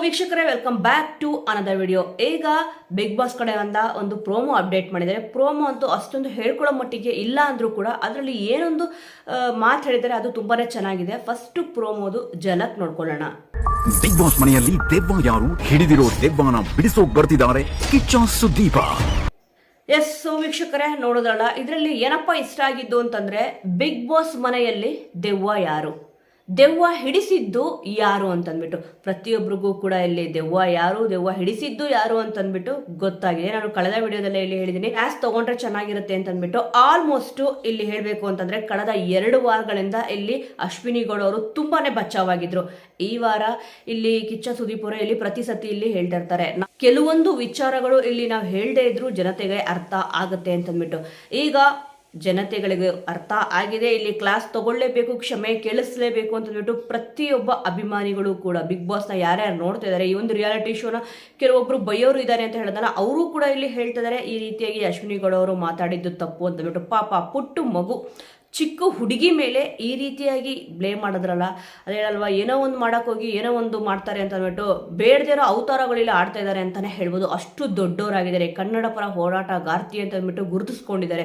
ವೀಕ್ಷಕರೇ, welcome back to another video. ಈಗ Bigg Boss ಕಡೆಯಿಂದ ಒಂದು ಪ್ರೋಮೋ ಅಪ್ಡೇಟ್ ಮಾಡಿದ್ದಾರೆ. ಪ್ರೋಮೋ ಅಂತೂ ಅಷ್ಟೊಂದು ಹೇಳ್ಕೊಳ್ಳೋ ಮಟ್ಟಿಗೆ ಇಲ್ಲ ಅಂದ್ರೂ ಕೂಡ ಅದರಲ್ಲಿ ಏನೊಂದು ಮಾತು ಹೇಳಿದರೆ ಅದು ತುಂಬಾನೇ ಚೆನ್ನಾಗಿದೆ. ಫಸ್ಟ್ ಪ್ರೋಮೋದು ಜನಕ್ ನೋಡ್ಕೊಳ್ಳೋಣ. ಬಿಗ್ ಬಾಸ್ ಮನೆಯಲ್ಲಿ ದೆವ್ವ ಯಾರು, ಹಿಡಿದಿರೋ ದೆವ್ವನ ಬಿಡಿಸೋ ಬರ್ತಿದ್ದಾರೆ ಕಿಚ್ಚ ಸುದೀಪ. ಎಸ್, ವೀಕ್ಷಕರೇ ನೋಡೋದ್ರಲ್ಲ, ಇದರಲ್ಲಿ ಏನಪ್ಪ ಇಷ್ಟ ಆಗಿದ್ದು ಅಂತಂದ್ರೆ, ಬಿಗ್ ಬಾಸ್ ಮನೆಯಲ್ಲಿ ದೆವ್ವ ಯಾರು, ದೆವ್ವ ಹಿಡಿಸಿದ್ದು ಯಾರು ಅಂತಂದ್ಬಿಟ್ಟು ಪ್ರತಿಯೊಬ್ಬರಿಗೂ ಕೂಡ ಇಲ್ಲಿ ದೆವ್ವ ಯಾರು, ದೆವ್ವ ಹಿಡಿಸಿದ್ದು ಯಾರು ಅಂತಂದ್ಬಿಟ್ಟು ಗೊತ್ತಾಗಿದೆ. ನಾನು ಕಳೆದ ವಿಡಿಯೋದಲ್ಲೇ ಇಲ್ಲಿ ಹೇಳಿದ್ದೀನಿ, ಕ್ಲಾಸ್ ತಗೊಂಡ್ರೆ ಚೆನ್ನಾಗಿರುತ್ತೆ ಅಂತಂದ್ಬಿಟ್ಟು. ಆಲ್ಮೋಸ್ಟ್ ಇಲ್ಲಿ ಹೇಳಬೇಕು ಅಂತಂದ್ರೆ ಕಳೆದ 2 ವಾರಗಳಿಂದ ಇಲ್ಲಿ ಅಶ್ವಿನಿ ಗೌಡ ಅವರು ತುಂಬಾನೇ ಬಚಾವಾಗಿದ್ರು. ಈ ವಾರ ಇಲ್ಲಿ ಕಿಚ್ಚ ಸುದೀಪ್ ಅವರು ಇಲ್ಲಿ ಪ್ರತಿ ಸತಿ ಇಲ್ಲಿ ಹೇಳ್ತಾ ಇರ್ತಾರೆ, ಕೆಲವೊಂದು ವಿಚಾರಗಳು ಇಲ್ಲಿ ನಾವು ಹೇಳದೇ ಇದ್ರು ಜನತೆಗೆ ಅರ್ಥ ಆಗುತ್ತೆ ಅಂತಂದ್ಬಿಟ್ಟು. ಈಗ ಜನತೆಗಳಿಗೆ ಅರ್ಥ ಆಗಿದೆ. ಇಲ್ಲಿ ಕ್ಲಾಸ್ ತಗೊಳ್ಳೇಬೇಕು, ಕ್ಷಮೆ ಕೇಳಿಸ್ಲೇಬೇಕು ಅಂತಂದ್ಬಿಟ್ಟು ಪ್ರತಿಯೊಬ್ಬ ಅಭಿಮಾನಿಗಳು ಕೂಡ ಬಿಗ್ ಬಾಸ್ನ ಯಾರ್ಯಾರು ನೋಡ್ತಾ ಇದ್ದಾರೆ, ಈ ಒಂದು ರಿಯಾಲಿಟಿ ಶೋನ ಕೆಲವೊಬ್ರು ಬೈಯೋರು ಇದ್ದಾರೆ ಅಂತ ಹೇಳಿದ್ರೆ ಅವರು ಕೂಡ ಇಲ್ಲಿ ಹೇಳ್ತಿದ್ದಾರೆ, ಈ ರೀತಿಯಾಗಿ ಅಶ್ವಿನಿ ಗೌಡ ಅವರು ಮಾತಾಡಿದ್ದು ತಪ್ಪು ಅಂತಂದ್ಬಿಟ್ಟು. ಪಾಪ ಪುಟ್ಟು ಮಗು, ಚಿಕ್ಕ ಹುಡುಗಿ ಮೇಲೆ ಈ ರೀತಿಯಾಗಿ ಬ್ಲೇಮ್ ಮಾಡಿದ್ರಲ್ಲ, ಅದೇ ಅಲ್ವಾ, ಏನೋ ಒಂದು ಮಾಡೋಕ್ಕೋಗಿ ಏನೋ ಒಂದು ಮಾಡ್ತಾರೆ ಅಂತ ಅಂದ್ಬಿಟ್ಟು ಬೇಡದಿರೋ ಅವತಾರಗಳಿಲ್ಲ ಆಡ್ತಾ ಇದ್ದಾರೆ ಅಂತಾನೆ ಹೇಳ್ಬೋದು. ಅಷ್ಟು ದೊಡ್ಡವರಾಗಿದ್ದಾರೆ, ಕನ್ನಡ ಪರ ಹೋರಾಟಗಾರ್ತಿ ಅಂತ ಅಂದ್ಬಿಟ್ಟು ಗುರುತಿಸ್ಕೊಂಡಿದ್ದಾರೆ.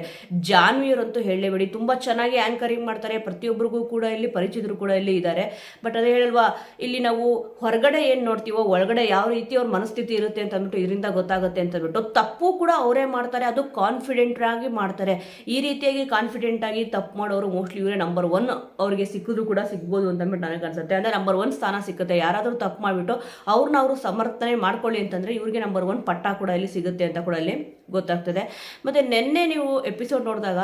ಜಾನ್ವಿಯವರಂತೂ ಹೇಳಲೇಬೇಡಿ, ತುಂಬ ಚೆನ್ನಾಗಿ ಆ್ಯಂಕರಿಂಗ್ ಮಾಡ್ತಾರೆ, ಪ್ರತಿಯೊಬ್ಬರಿಗೂ ಕೂಡ ಇಲ್ಲಿ ಪರಿಚಿತರು ಕೂಡ ಇಲ್ಲಿ ಇದ್ದಾರೆ. ಬಟ್ ಅದೇ ಹೇಳಲ್ವಾ, ಇಲ್ಲಿ ನಾವು ಹೊರಗಡೆ ಏನು ನೋಡ್ತೀವೋ ಒಳಗಡೆ ಯಾವ ರೀತಿ ಅವ್ರ ಮನಸ್ಥಿತಿ ಇರುತ್ತೆ ಅಂತ ಅಂದ್ಬಿಟ್ಟು ಇದರಿಂದ ಗೊತ್ತಾಗುತ್ತೆ ಅಂತ ಅಂದ್ಬಿಟ್ಟು. ತಪ್ಪು ಕೂಡ ಅವರೇ ಮಾಡ್ತಾರೆ, ಅದು ಕಾನ್ಫಿಡೆಂಟ್ ಆಗಿ ಮಾಡ್ತಾರೆ. ಈ ರೀತಿಯಾಗಿ ಕಾನ್ಫಿಡೆಂಟ್ ಆಗಿ ತಪ್ಪು ಮಾಡೋರು ಮೋಸ್ಟ್ಲಿ ಇವರೇ ನಂಬರ್ 1 ಅವ್ರಿಗೆ ಸಿಕ್ಕಿದ್ರು ಕೂಡ ಸಿಗ್ಬೋದು ಅಂತ ಅಂದ್ಬಿಟ್ಟು ನನಗೆ ಅನ್ಸುತ್ತೆ. ಅಂದರೆ ನಂಬರ್ 1 ಸ್ಥಾನ ಸಿಗುತ್ತೆ. ಯಾರಾದರೂ ತಪ್ಪು ಮಾಡಿಬಿಟ್ಟು ಅವ್ರನ್ನ ಅವರು ಸಮರ್ಥನೆ ಮಾಡ್ಕೊಳ್ಳಿ ಅಂತಂದರೆ ಇವ್ರಿಗೆ ನಂಬರ್ 1 ಪಟ್ಟ ಕೂಡ ಇಲ್ಲಿ ಸಿಗುತ್ತೆ ಅಂತ ಕೂಡ ಇಲ್ಲಿ ಗೊತ್ತಾಗ್ತದೆ. ಮತ್ತು ನಿನ್ನೆ ನೀವು ಎಪಿಸೋಡ್ ನೋಡಿದಾಗ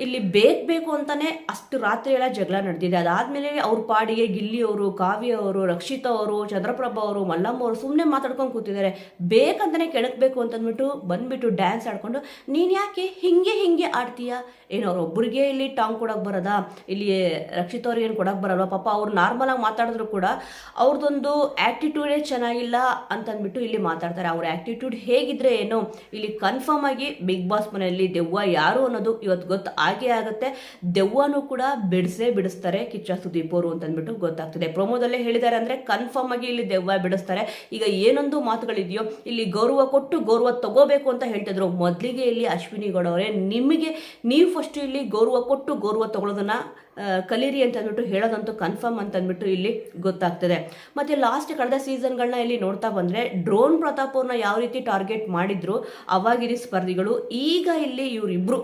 ಇಲ್ಲಿ ಬೇಕು ಅಂತಾನೆ ಅಷ್ಟು ರಾತ್ರಿ ಎಲ್ಲ ಜಗಳ ನಡೆದಿದೆ. ಅದಾದಮೇಲೆ ಅವ್ರ ಪಾಡಿಗೆ ಗಿಲ್ಲಿ ಅವರು, ಕಾವ್ಯ ಅವರು, ರಕ್ಷಿತಾ ಅವರು, ಚಂದ್ರಪ್ರಭಾ ಅವರು, ಮಲ್ಲಮ್ಮ ಅವರು ಸುಮ್ಮನೆ ಮಾತಾಡ್ಕೊಂಡು ಕೂತಿದ್ದಾರೆ. ಬೇಕಂತಾನೆ ಕೆಣಕಬೇಕು ಅಂತಂದ್ಬಿಟ್ಟು ಬಂದ್ಬಿಟ್ಟು ಡ್ಯಾನ್ಸ್ ಆಡ್ಕೊಂಡು, ನೀನು ಯಾಕೆ ಹಿಂಗೆ ಆಡ್ತೀಯಾ, ಏನು ಅವ್ರೊಬ್ಬರಿಗೆ ಇಲ್ಲಿ ಟಾಂಗ್ ಕೊಡೋಕೆ ಬರೋದಾ, ಇಲ್ಲಿ ರಕ್ಷಿತ್ ಅವ್ರಿಗೆ ಏನು ಕೊಡೋಕೆ ಬರಲ್ವಾ, ಪಾಪ ಅವ್ರು ನಾರ್ಮಲ್ ಆಗಿ ಮಾತಾಡಿದ್ರು ಕೂಡ ಅವ್ರದ್ದೊಂದು ಆ್ಯಕ್ಟಿಟ್ಯೂಡೇ ಚೆನ್ನಾಗಿಲ್ಲ ಅಂತಂದ್ಬಿಟ್ಟು ಇಲ್ಲಿ ಮಾತಾಡ್ತಾರೆ. ಅವ್ರ ಆ್ಯಕ್ಟಿಟ್ಯೂಡ್ ಹೇಗಿದ್ರೆ ಏನೋ, ಇಲ್ಲಿ ಕನ್ಫರ್ಮ್ ಆಗಿ ಬಿಗ್ ಬಾಸ್ ಮನೆಯಲ್ಲಿ ದೆವ್ವ ಯಾರು ಅನ್ನೋದು ಇವತ್ತು ಗೊತ್ತು ಆಗೇ ಆಗುತ್ತೆ. ದೆವ್ವನೂ ಕೂಡ ಬಿಡಿಸ್ತಾರೆ ಕಿಚ್ಚ ಸುದೀಪ್ ಅವರು ಅಂತಂದ್ಬಿಟ್ಟು ಗೊತ್ತಾಗ್ತದೆ. ಪ್ರೊಮೋದಲ್ಲೇ ಹೇಳಿದ್ದಾರೆ, ಅಂದರೆ ಕನ್ಫರ್ಮ್ ಆಗಿ ಇಲ್ಲಿ ದೆವ್ವ ಬಿಡಿಸ್ತಾರೆ. ಈಗ ಏನೊಂದು ಮಾತುಗಳಿದೆಯೋ, ಇಲ್ಲಿ ಗೌರವ ಕೊಟ್ಟು ಗೌರವ ತಗೋಬೇಕು ಅಂತ ಹೇಳ್ತಿದ್ರು. ಮೊದಲಿಗೆ ಇಲ್ಲಿ ಅಶ್ವಿನಿ ಗೌಡ ಅವರೇ, ನೀವು ಫಸ್ಟ್ ಇಲ್ಲಿ ಗೌರವ ಕೊಟ್ಟು ಗೌರವ ತಗೊಳ್ಳೋದನ್ನ ಕಲೀರಿ ಅಂತ ಅಂದ್ಬಿಟ್ಟು ಹೇಳೋದಂತೂ ಕನ್ಫರ್ಮ್ ಅಂತ ಅಂದ್ಬಿಟ್ಟು ಇಲ್ಲಿ ಗೊತ್ತಾಗ್ತದೆ. ಮತ್ತು ಲಾಸ್ಟ್ ಕಳೆದ ಸೀಸನ್ಗಳನ್ನ ಇಲ್ಲಿ ನೋಡ್ತಾ ಬಂದರೆ ಡ್ರೋನ್ ಪ್ರತಾಪ್ ಅವ್ರನ್ನ ಯಾವ ರೀತಿ ಟಾರ್ಗೆಟ್ ಮಾಡಿದ್ರು ಅವಾಗಿರಿ ಸ್ಪರ್ಧಿಗಳು, ಈಗ ಇಲ್ಲಿ ಇವರಿಬ್ಬರು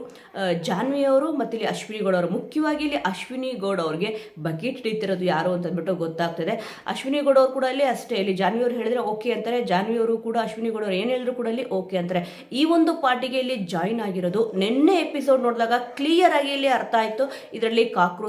ಜಾನ್ವಿ ಅವರು ಮತ್ತು ಇಲ್ಲಿ ಅಶ್ವಿನಿ ಗೌಡ ಅವರು, ಮುಖ್ಯವಾಗಿ ಇಲ್ಲಿ ಅಶ್ವಿನಿ ಗೌಡ ಅವ್ರಿಗೆ ಬಕೆಟ್ ಹಿಡಿತಿರೋದು ಯಾರು ಅಂತ ಅಂದ್ಬಿಟ್ಟು ಗೊತ್ತಾಗ್ತದೆ. ಅಶ್ವಿನಿ ಗೌಡ ಅವರು ಕೂಡ ಇಲ್ಲಿ ಅಷ್ಟೇ, ಇಲ್ಲಿ ಜಾನ್ವಿ ಅವರು ಹೇಳಿದ್ರೆ ಓಕೆ ಅಂತಾರೆ, ಜಾನ್ವಿ ಅವರು ಕೂಡ ಅಶ್ವಿನಿ ಗೌಡ ಅವರು ಏನು ಹೇಳಿದ್ರು ಕೂಡ ಇಲ್ಲಿ ಓಕೆ ಅಂತಾರೆ. ಈ ಒಂದು ಪಾರ್ಟಿಗೆ ಇಲ್ಲಿ ಜಾಯಿನ್ ಆಗಿರೋದು ನಿನ್ನೆ ಎಪಿಸೋಡ್ ನೋಡಿದಾಗ ಕ್ಲಿಯರ್ ಆಗಿ ಇಲ್ಲಿ ಅರ್ಥ ಆಯಿತು. ಇದರಲ್ಲಿ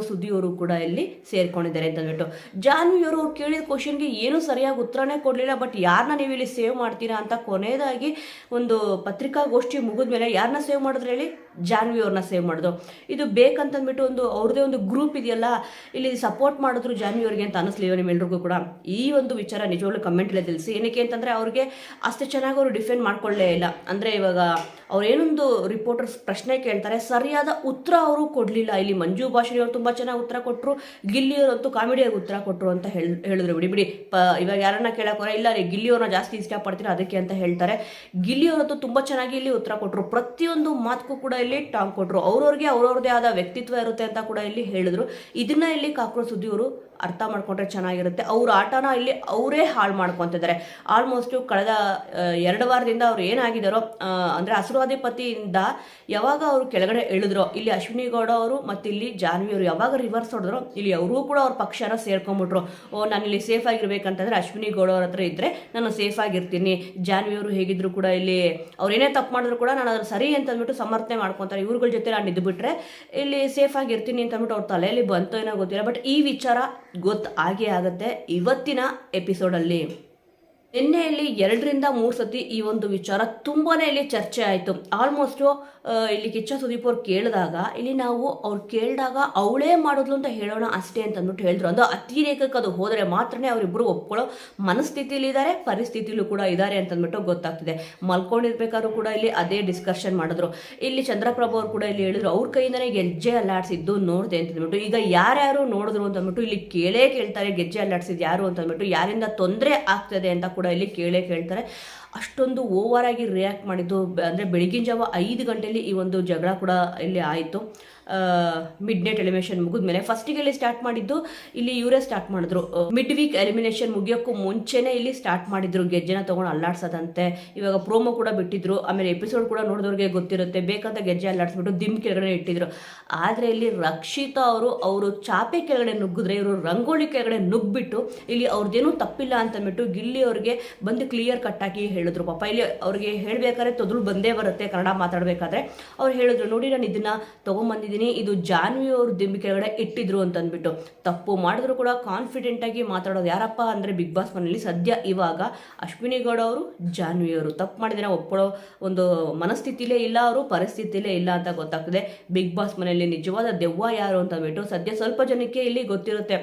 ಸುದ್ದಿ ಅವರು ಕೂಡ ಇಲ್ಲಿ ಸೇರ್ಕೊಂಡಿದ್ದಾರೆ ಅಂತ ಅಂದ್ಬಿಟ್ಟು. ಜಾನ್ವಿ ಅವರು ಕೇಳಿದ ಕ್ವಶನ್ಗೆ ಏನು ಸರಿಯಾಗಿ ಉತ್ತರನೇ ಕೊಡಲಿಲ್ಲ. ಬಟ್ ಯಾರನ್ನ ನೀವು ಇಲ್ಲಿ ಸೇವ್ ಮಾಡ್ತೀರಾ ಅಂತ ಕೊನೆಯದಾಗಿ ಒಂದು ಪತ್ರಿಕಾಗೋಷ್ಠಿ ಮುಗಿದ ಮೇಲೆ ಯಾರನ್ನ ಸೇವ್ ಮಾಡಿದ್ರೆ ಹೇಳಿ, ಜಾನ್ವಿ ಅವ್ರನ್ನ ಸೇವ್ ಮಾಡೋದು. ಇದು ಬೇಕಂತಂದ್ಬಿಟ್ಟು ಒಂದು ಅವ್ರದೇ ಒಂದು ಗ್ರೂಪ್ ಇದೆಯಲ್ಲ, ಇಲ್ಲಿ ಸಪೋರ್ಟ್ ಮಾಡಿದ್ರು ಜಾನ್ವಿ ಅವ್ರಿಗೆ ಅಂತ ಅನ್ನಿಸ್ಲಿಲ್ಲ ನಿಮ್ಮೆಲ್ರಿಗೂ ಕೂಡ. ಈ ಒಂದು ವಿಚಾರ ನಿಜವಾಗ್ಲೂ ಕಮೆಂಟಲ್ಲಿ ತಿಳಿಸಿ. ಏನಕ್ಕೆ ಅಂತಂದರೆ ಅವ್ರಿಗೆ ಅಷ್ಟೇ ಚೆನ್ನಾಗಿ ಅವರು ಡಿಫೆಂಡ್ ಮಾಡ್ಕೊಳ್ಳೇ ಇಲ್ಲ. ಅಂದರೆ ಇವಾಗ ಅವ್ರೇನೊಂದು ರಿಪೋರ್ಟರ್ಸ್ ಪ್ರಶ್ನೆ ಕೇಳ್ತಾರೆ, ಸರಿಯಾದ ಉತ್ತರ ಅವರು ಕೊಡಲಿಲ್ಲ. ಇಲ್ಲಿ ಮಂಜು ಭಾಷಿಣಿ ಅವರು ತುಂಬ ಚೆನ್ನಾಗಿ ಉತ್ತರ ಕೊಟ್ಟರು, ಗಿಲ್ಲಿಯವರಂತೂ ಕಾಮಿಡಿಯಾಗಿ ಉತ್ತರ ಕೊಟ್ಟರು ಅಂತ ಹೇಳಿದ್ರು. ಬಿಡಿ ಇವಾಗ ಯಾರನ್ನ ಕೇಳೋಕೆ ಇಲ್ಲ ರೀ, ಗಿಲ್ಲಿಯವ್ರನ್ನ ಜಾಸ್ತಿ ಇಷ್ಟಪಡ್ತೀರ ಅದಕ್ಕೆ ಅಂತ ಹೇಳ್ತಾರೆ. ಗಿಲ್ಲಿಯವರಂತೂ ತುಂಬ ಚೆನ್ನಾಗಿ ಇಲ್ಲಿ ಉತ್ತರ ಕೊಟ್ಟರು, ಪ್ರತಿಯೊಂದು ಮಾತಕ್ಕೂ ಕೂಡ ಇಲ್ಲಿ ಟಾಂಗ್ ಕೊಟ್ಟರು. ಅವ್ರವ್ರದೇ ಆದ ವ್ಯಕ್ತಿತ್ವ ಇರುತ್ತೆ ಅಂತ ಕೂಡ ಇಲ್ಲಿ ಹೇಳಿದ್ರು. ಇದನ್ನ ಇಲ್ಲಿ ಸುದ್ದಿಯವರು ಅರ್ಥ ಮಾಡ್ಕೊಂಡ್ರೆ ಚೆನ್ನಾಗಿರುತ್ತೆ. ಅವ್ರ ಆಟನ ಇಲ್ಲಿ ಅವರೇ ಹಾಳು ಮಾಡ್ಕೊತಿದ್ದಾರೆ. ಆಲ್ಮೋಸ್ಟ್ ಕಳೆದ 2 ವಾರದಿಂದ ಅವ್ರು ಏನಾಗಿದ್ದಾರೋ, ಅಂದರೆ ಹಸುರಾಧಿಪತಿಯಿಂದ ಯಾವಾಗ ಅವರು ಕೆಳಗಡೆ ಇಳಿದ್ರೋ, ಇಲ್ಲಿ ಅಶ್ವಿನಿ ಗೌಡ ಅವರು ಮತ್ತು ಇಲ್ಲಿ ಜಾನ್ವಿ ಅವರು ಯಾವಾಗ ರಿವರ್ಸ್ ಹೊಡೆದ್ರು, ಇಲ್ಲಿ ಅವರು ಕೂಡ ಅವ್ರ ಪಕ್ಷನ ಸೇರ್ಕೊಂಡ್ಬಿಟ್ರು. ನಾನು ಇಲ್ಲಿ ಸೇಫ್ ಆಗಿರ್ಬೇಕಂತಂದ್ರೆ ಅಶ್ವಿನಿ ಗೌಡ ಅವ್ರ ಹತ್ರ ಇದ್ದರೆ ನಾನು ಸೇಫ್ ಆಗಿರ್ತೀನಿ. ಜಾನ್ವಿ ಅವರು ಹೇಗಿದ್ರು ಕೂಡ ಇಲ್ಲಿ ಅವ್ರೇನೇ ತಪ್ಪು ಮಾಡಿದ್ರು ಕೂಡ ನಾನು ಅದ್ರ ಸರಿ ಅಂತ ಅಂದ್ಬಿಟ್ಟು ಸಮರ್ಥನೆ ಮಾಡ್ಕೊತಾರೆ. ಇವ್ರುಗಳ ಜೊತೆ ನಾನು ಇದ್ದುಬಿಟ್ರೆ ಇಲ್ಲಿ ಸೇಫ್ ಆಗಿರ್ತೀನಿ ಅಂತ ಅಂದ್ಬಿಟ್ಟು ಅವ್ರ ತಲೆಯಲ್ಲಿ ಬಂತೋ ಏನೋ ಗೊತ್ತಿಲ್ಲ. ಬಟ್ ಈ ವಿಚಾರ ಗೊತ್ತು ಆಗೇ ಆಗುತ್ತೆ ಇವತ್ತಿನ ಎಪಿಸೋಡಲ್ಲಿ. ನಿನ್ನೆಯಲ್ಲಿ 2-3 ಸತಿ ಈ ಒಂದು ವಿಚಾರ ತುಂಬಾನೇ ಇಲ್ಲಿ ಚರ್ಚೆ ಆಯಿತು. ಆಲ್ಮೋಸ್ಟ್ ಇಲ್ಲಿ ಕಿಚ್ಚ ಸುದೀಪ್ ಅವ್ರು ಕೇಳಿದಾಗ ಇಲ್ಲಿ ನಾವು ಅವ್ರು ಕೇಳಿದಾಗ ಅವಳೇ ಮಾಡಿದ್ಲು ಅಂತ ಹೇಳೋಣ ಅಷ್ಟೇ ಅಂತ ಅಂದ್ಬಿಟ್ಟು ಹೇಳಿದ್ರು. ಅದು ಅತಿರೇಕಕ್ಕೆ ಅದು ಹೋದರೆ ಮಾತ್ರನೇ ಅವರಿಬ್ಬರು ಒಪ್ಕೊಳ್ಳೋ ಮನಸ್ಥಿತಿಲಿ ಇದ್ದಾರೆ, ಪರಿಸ್ಥಿತಿಲೂ ಕೂಡ ಇದ್ದಾರೆ ಅಂತ ಅಂದ್ಬಿಟ್ಟು ಗೊತ್ತಾಗ್ತಿದೆ. ಮಲ್ಕೊಂಡಿರ್ಬೇಕಾದ್ರೂ ಕೂಡ ಇಲ್ಲಿ ಅದೇ ಡಿಸ್ಕಷನ್ ಮಾಡಿದ್ರು. ಇಲ್ಲಿ ಚಂದ್ರಪ್ರಭು ಅವ್ರು ಕೂಡ ಇಲ್ಲಿ ಹೇಳಿದ್ರು ಅವ್ರ ಕೈಯಿಂದನೇ ಗೆಜ್ಜೆ ಅಲ್ಲಾಡಿಸಿದ್ದು ನೋಡಿದೆ ಅಂತ ಅಂದ್ಬಿಟ್ಟು. ಈಗ ಯಾರ್ಯಾರು ನೋಡಿದ್ರು ಅಂತ ಅಂದ್ಬಿಟ್ಟು ಇಲ್ಲಿ ಕೇಳ್ತಾರೆ ಗೆಜ್ಜೆ ಅಲ್ಲಾಡಿಸಿದ್ದು ಯಾರು ಅಂತ ಅಂದ್ಬಿಟ್ಟು, ಯಾರಿಂದ ತೊಂದರೆ ಆಗ್ತದೆ ಅಂತ ಕೂಡ ಇಲ್ಲಿ ಕೇಳ್ತಾರೆ. ಅಷ್ಟೊಂದು ಓವರ್ ಆಗಿ ರಿಯಾಕ್ಟ್ ಮಾಡಿದ್ದು ಅಂದರೆ ಬೆಳಗಿನ ಜಾವ 5 ಗಂಟೆಯಲ್ಲಿ ಈ ಒಂದು ಜಗಳ ಕೂಡ ಇಲ್ಲಿ ಆಯಿತು. ಮಿಡ್ ನೈಟ್ ಎಲಿಮಿನೇಷನ್ ಮುಗಿದ್ಮೇಲೆ ಫಸ್ಟಿಗೆ ಇಲ್ಲಿ ಸ್ಟಾರ್ಟ್ ಮಾಡಿದ್ದು ಇಲ್ಲಿ ಇವರೇ ಸ್ಟಾರ್ಟ್ ಮಾಡಿದ್ರು. ಮಿಡ್ ವೀಕ್ ಎಲಿಮಿನೇಷನ್ ಮುಗಿಯೋಕ್ಕೂ ಮುಂಚೆನೇ ಇಲ್ಲಿ ಸ್ಟಾರ್ಟ್ ಮಾಡಿದ್ರು ಗೆಜ್ಜೆನ ತೊಗೊಂಡು ಅಲ್ಲಾಡ್ಸೋದಂತೆ. ಇವಾಗ ಪ್ರೋಮೋ ಕೂಡ ಬಿಟ್ಟಿದ್ರು, ಆಮೇಲೆ ಎಪಿಸೋಡ್ ಕೂಡ ನೋಡಿದವ್ರಿಗೆ ಗೊತ್ತಿರುತ್ತೆ. ಬೇಕಂತ ಗೆಜ್ಜೆ ಅಲ್ಲಾಡಿಸ್ಬಿಟ್ಟು ದಿಮ್ ಕೆಳಗಡೆ ಇಟ್ಟಿದ್ರು. ಆದರೆ ಇಲ್ಲಿ ರಕ್ಷಿತಾ ಅವರು ಚಾಪೆ ಕೆಳಗಡೆ ನುಗ್ಗಿದ್ರೆ ಇವರು ರಂಗೋಲಿ ಕೆಳಗಡೆ ನುಗ್ಗಿಬಿಟ್ಟು ಇಲ್ಲಿ ಅವ್ರದ್ದೇನೂ ತಪ್ಪಿಲ್ಲ ಅಂತಂದ್ಬಿಟ್ಟು ಗಿಲ್ಲಿ ಅವ್ರಿಗೆ ಬಂದು ಕ್ಲಿಯರ್ ಕಟ್ಟಾಗಿ ಹೇಳಿದ್ರು. ಪಾಪ ಇಲ್ಲಿ ಅವ್ರಿಗೆ ಹೇಳಬೇಕಾದ್ರೆ ತೊದಲು ಬಂದೇ ಬರುತ್ತೆ ಕನ್ನಡ ಮಾತಾಡಬೇಕಾದ್ರೆ. ಅವ್ರು ಹೇಳಿದ್ರು ನೋಡಿ ನಾನು ಇದನ್ನ ತೊಗೊಂಬಂದಿದ್ದೀನಿ, ಇದು ಜಾನ್ವಿ ಅವರು ದಿಂಬಿ ಕೆಳಗಡೆ ಇಟ್ಟಿದ್ರು ಅಂತ ಅಂದ್ಬಿಟ್ಟು. ತಪ್ಪು ಮಾಡಿದ್ರು ಕೂಡ ಕಾನ್ಫಿಡೆಂಟ್ ಆಗಿ ಮಾತಾಡೋದು ಯಾರಪ್ಪ ಅಂದರೆ ಬಿಗ್ ಬಾಸ್ ಮನೆಯಲ್ಲಿ ಸದ್ಯ ಇವಾಗ ಅಶ್ವಿನಿ ಗೌಡ ಅವರು, ಜಾನ್ವಿ ಅವರು ತಪ್ಪು ಮಾಡಿದ್ರೆ ಒಪ್ಕೊಳ್ಳೋ ಒಂದು ಮನಸ್ಥಿತಿಲೇ ಇಲ್ಲ, ಅವರು ಪರಿಸ್ಥಿತಿಲೇ ಇಲ್ಲ ಅಂತ ಗೊತ್ತಾಗ್ತದೆ. ಬಿಗ್ ಬಾಸ್ ಮನೆಯಲ್ಲಿ ನಿಜವಾದ ದೆವ್ವ ಯಾರು ಅಂತ ಅಂದ್ಬಿಟ್ಟು ಸದ್ಯ ಸ್ವಲ್ಪ ಜನಕ್ಕೆ ಇಲ್ಲಿ ಗೊತ್ತಿರುತ್ತೆ,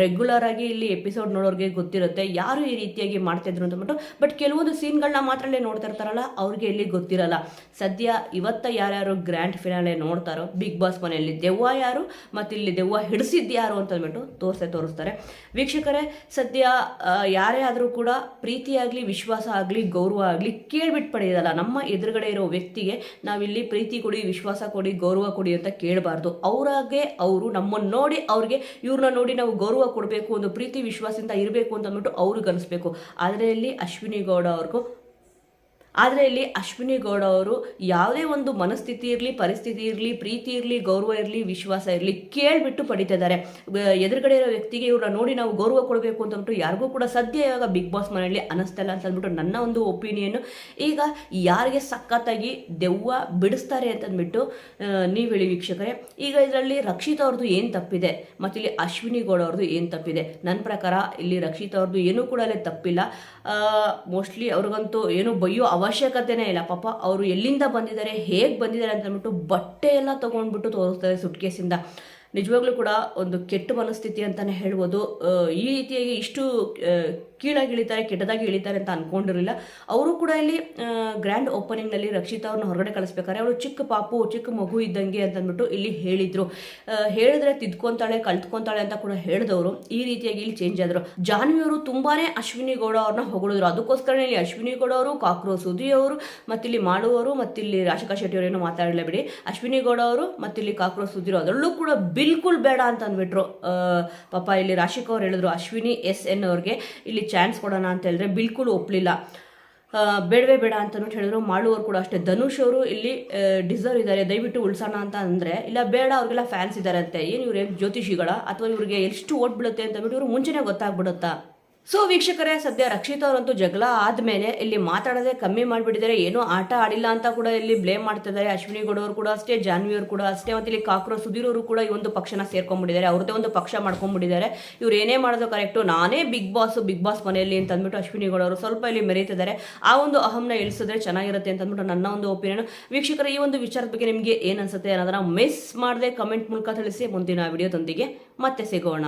ರೆಗ್ಯುಲರ್ ಆಗಿ ಇಲ್ಲಿ ಎಪಿಸೋಡ್ ನೋಡೋರಿಗೆ ಗೊತ್ತಿರುತ್ತೆ ಯಾರು ಈ ರೀತಿಯಾಗಿ ಮಾಡ್ತಿದ್ರು ಅಂತ ಅಂದ್ಬಿಟ್ಟು. ಬಟ್ ಕೆಲವೊಂದು ಸೀನ್ಗಳನ್ನ ಮಾತ್ರನೇ ನೋಡ್ತಾ ಇರ್ತಾರಲ್ಲ ಅವ್ರಿಗೆ ಇಲ್ಲಿ ಗೊತ್ತಿರಲ್ಲ. ಸದ್ಯ ಇವತ್ತ ಯಾರ್ಯಾರು ಗ್ರ್ಯಾಂಡ್ ಫಿನಾಲೆ ನೋಡ್ತಾರೋ ಬಿಗ್ ಬಾಸ್ ಮನೆಯಲ್ಲಿ ದೆವ್ವ ಯಾರು ಮತ್ತು ಇಲ್ಲಿ ದೆವ್ವ ಹಿಡಿಸಿದ್ದು ಯಾರು ಅಂತ ಅಂದ್ಬಿಟ್ಟು ತೋರಿಸ್ತಾರೆ. ವೀಕ್ಷಕರೇ, ಸದ್ಯ ಯಾರೇ ಆದರೂ ಕೂಡ ಪ್ರೀತಿಯಾಗಲಿ ವಿಶ್ವಾಸ ಆಗಲಿ ಗೌರವ ಆಗಲಿ ಕೇಳ್ಬಿಟ್ಟು ಪಡೆಯೋದಲ್ಲ. ನಮ್ಮ ಎದುರುಗಡೆ ಇರೋ ವ್ಯಕ್ತಿಗೆ ನಾವಿಲ್ಲಿ ಪ್ರೀತಿ ಕೊಡಿ, ವಿಶ್ವಾಸ ಕೊಡಿ, ಗೌರವ ಕೊಡಿ ಅಂತ ಕೇಳಬಾರ್ದು. ಅವರಾಗೆ ಅವರು ನಮ್ಮನ್ನು ನೋಡಿ ಅವ್ರಿಗೆ ಇವ್ರನ್ನ ನೋಡಿ ನಾವು ಗೌರವ ಕೊಡಬೇಕು, ಒಂದು ಪ್ರೀತಿ ವಿಶ್ವಾಸದಿಂದ ಇರಬೇಕು ಅಂತ ಅಂದ್ಬಿಟ್ಟು ಅವ್ರಿಗೆ ಅನಿಸ್ಬೇಕು. ಆದರೆ ಇಲ್ಲಿ ಅಶ್ವಿನಿ ಗೌಡ ಅವರು ಯಾವುದೇ ಒಂದು ಮನಸ್ಥಿತಿ ಇರಲಿ, ಪರಿಸ್ಥಿತಿ ಇರಲಿ, ಪ್ರೀತಿ ಇರಲಿ, ಗೌರವ ಇರಲಿ, ವಿಶ್ವಾಸ ಇರಲಿ ಕೇಳಿಬಿಟ್ಟು ಪಡಿತಿದ್ದಾರೆ. ಎದುರುಗಡೆ ಇರೋ ವ್ಯಕ್ತಿಗೆ ಇವ್ರನ್ನ ನೋಡಿ ನಾವು ಗೌರವ ಕೊಡಬೇಕು ಅಂತಂದ್ಬಿಟ್ಟು ಯಾರಿಗೂ ಕೂಡ ಸದ್ಯ ಇವಾಗ ಬಿಗ್ ಬಾಸ್ ಮನೆಯಲ್ಲಿ ಅನ್ನಿಸ್ತಲ್ಲ ಅಂತ ಅಂದ್ಬಿಟ್ಟು ನನ್ನ ಒಂದು ಒಪಿನಿಯನ್. ಈಗ ಯಾರಿಗೆ ಸಖತ್ತಾಗಿ ದೆವ್ವ ಬಿಡಿಸ್ತಾರೆ ಅಂತಂದ್ಬಿಟ್ಟು ನೀವು ಹೇಳಿ ವೀಕ್ಷಕರೇ. ಈಗ ಇದರಲ್ಲಿ ರಕ್ಷಿತಾ ಅವ್ರದ್ದು ಏನು ತಪ್ಪಿದೆ ಮತ್ತು ಇಲ್ಲಿ ಅಶ್ವಿನಿ ಗೌಡ ಅವ್ರದ್ದು ಏನು ತಪ್ಪಿದೆ? ನನ್ನ ಪ್ರಕಾರ ಇಲ್ಲಿ ರಕ್ಷಿತಾ ಅವ್ರದ್ದು ಏನೂ ಕೂಡ ಅಲ್ಲಿ ತಪ್ಪಿಲ್ಲ. ಮೋಸ್ಟ್ಲಿ ಅವ್ರಿಗಂತೂ ಏನು ಬೈಯೋ ಅವಶ್ಯಕತೆನೇ ಇಲ್ಲ. ಪಾಪ ಅವರು ಎಲ್ಲಿಂದ ಬಂದಿದ್ದಾರೆ, ಹೇಗೆ ಬಂದಿದ್ದಾರೆ ಅಂತ ಅಂದ್ಬಿಟ್ಟು ಬಟ್ಟೆ ಎಲ್ಲ ತೊಗೊಂಡ್ಬಿಟ್ಟು ತೋರಿಸ್ತಾರೆ ಸುಟ್ಕೇಸಿಂದ. ನಿಜವಾಗ್ಲೂ ಕೂಡ ಒಂದು ಕೆಟ್ಟ ಮನಸ್ಥಿತಿ ಅಂತಲೇ ಹೇಳ್ಬೋದು. ಈ ರೀತಿಯಾಗಿ ಇಷ್ಟು ಕೀಳಾಗಿ ಇಳಿತಾರೆ, ಕೆಟ್ಟದಾಗಿ ಇಳಿತಾರೆ ಅಂತ ಅಂದ್ಕೊಂಡಿರಲಿಲ್ಲ. ಅವರು ಕೂಡ ಇಲ್ಲಿ ಗ್ರ್ಯಾಂಡ್ ಓಪನಿಂಗ್ನಲ್ಲಿ ರಕ್ಷಿತಾ ಅವ್ರನ್ನ ಹೊರಗಡೆ ಕಳಿಸ್ಬೇಕಾದ್ರೆ ಅವರು ಚಿಕ್ಕ ಮಗು ಇದ್ದಂಗೆ ಅಂತಂದ್ಬಿಟ್ಟು ಇಲ್ಲಿ ಹೇಳಿದರು. ಹೇಳಿದ್ರೆ ತಿದ್ಕೊಂತಾಳೆ, ಕಲ್ತ್ಕೊಂತಾಳೆ ಅಂತ ಕೂಡ ಹೇಳಿದವರು ಈ ರೀತಿಯಾಗಿ ಇಲ್ಲಿ ಚೇಂಜ್ ಆದರು. ಜಾನ್ವಿ ಅವರು ತುಂಬಾ ಅಶ್ವಿನಿ ಗೌಡ ಅವ್ರನ್ನ ಹೊಗಳಿದ್ರು. ಅದಕ್ಕೋಸ್ಕರ ಇಲ್ಲಿ ಅಶ್ವಿನಿ ಗೌಡ ಅವರು, ಕಾಕ್ರೋಚ್ ಸುದಿ ಅವರು, ಮತ್ತಿಲ್ಲಿ ಮಾಡುವವರು, ಮತ್ತಿಲ್ಲಿ ರಾಶಿಕಾ ಶೆಟ್ಟಿ ಅವರೇನು ಮಾತಾಡಲೇ ಬಿಡಿ. ಅಶ್ವಿನಿ ಗೌಡ ಅವರು ಮತ್ತಿಲ್ಲಿ ಕಾಕ್ರೋಚ್ ಸುದಿರು ಅದರಲ್ಲೂ ಕೂಡ ಬಿಲ್ಕುಲ್ ಬೇಡ ಅಂತ ಅಂದ್ಬಿಟ್ರು. ಪಾಪ ಇಲ್ಲಿ ರಾಶಿಕಾ ಅವ್ರು ಹೇಳಿದ್ರು ಅಶ್ವಿನಿ SN ಅವ್ರಿಗೆ ಇಲ್ಲಿ ಚಾನ್ಸ್ ಕೊಡೋಣ ಅಂತ ಹೇಳಿದ್ರೆ ಬಿಲ್ಕುಲ್ ಒಪ್ಪಲಿಲ್ಲ. ಬೇಡವೇ ಬೇಡ ಅಂತ ಹೇಳಿದ್ರು. ಮಾಡುವವರು ಕೂಡ ಅಷ್ಟೇ. ಧನುಷ್ ಅವರು ಇಲ್ಲಿ ಡಿಸರ್ವ್ ಇದ್ದಾರೆ, ದಯವಿಟ್ಟು ಉಳಿಸೋಣ ಅಂತ ಅಂದರೆ ಇಲ್ಲ ಬೇಡ, ಅವ್ರಿಗೆಲ್ಲ ಫ್ಯಾನ್ಸ್ ಇದ್ದಾರೆ ಅಂತೆ. ಏನು ಇವ್ರು ಜ್ಯೋತಿಷಿಗಳ ಅಥವಾ ಇವ್ರಿಗೆ ಎಷ್ಟು ಓಟ್ ಬೀಳುತ್ತೆ ಅಂತ ಅಂದ್ಬಿಟ್ಟು ಇವ್ರು ಮುಂಚೆನೇ ಗೊತ್ತಾಗ್ಬಿಡುತ್ತಾ? ಸೊ ವೀಕ್ಷಕರೇ, ಸದ್ಯ ರಕ್ಷಿತಾ ಅವರಂತೂ ಜಗಳ ಆದಮೇಲೆ ಇಲ್ಲಿ ಮಾತಾಡೋದೇ ಕಮ್ಮಿ ಮಾಡಿಬಿಟ್ಟಿದ್ದಾರೆ. ಏನೋ ಆಟ ಆಡಿಲ್ಲ ಅಂತ ಕೂಡ ಇಲ್ಲಿ ಬ್ಲೇಮ್ ಮಾಡ್ತಿದ್ದಾರೆ. ಅಶ್ವಿನಿ ಗೌಡ ಅವರು ಕೂಡ ಅಷ್ಟೇ, ಜಾನ್ವಿ ಅವರು ಕೂಡ ಅಷ್ಟೇ, ಮತ್ತು ಇಲ್ಲಿ ಕಾಕ್ರೋಚ್ ಸುಧೀರ್ ಅವರು ಕೂಡ ಈ ಒಂದು ಪಕ್ಷನ ಸೇರ್ಕೊಂಡ್ಬಿಟ್ಟಿದ್ದಾರೆ. ಅವ್ರದ್ದೇ ಒಂದು ಪಕ್ಷ ಮಾಡ್ಕೊಂಡ್ಬಿಟ್ಟಿದ್ದಾರೆ. ಇವ್ರು ಏನೇ ಮಾಡೋದು ಕರೆಕ್ಟು, ನಾನೇ ಬಿಗ್ ಬಾಸ್ ಮನೆಯಲ್ಲಿ ಅಂತ ಅಂದ್ಬಿಟ್ಟು ಅಶ್ವಿನಿ ಗೌಡ ಅವರು ಸ್ವಲ್ಪ ಇಲ್ಲಿ ಮೆರೀತಿದ್ದಾರೆ. ಆ ಒಂದು ಅಹಂನ ಇಳಿಸಿದ್ರೆ ಚೆನ್ನಾಗಿರುತ್ತೆ ಅಂತ ಅಂದ್ಬಿಟ್ಟು ನನ್ನ ಒಂದು ಒಪಿನಿಯನ್. ವೀಕ್ಷಕರ, ಈ ಒಂದು ವಿಚಾರದ ಬಗ್ಗೆ ನಿಮಗೆ ಏನು ಅನ್ಸುತ್ತೆ ಅನ್ನೋದನ್ನ ಮಿಸ್ ಮಾಡದೆ ಕಮೆಂಟ್ ಮೂಲಕ ತಿಳಿಸಿ. ಮುಂದಿನ ವಿಡಿಯೋದೊಂದಿಗೆ ಮತ್ತೆ ಸಿಗೋಣ.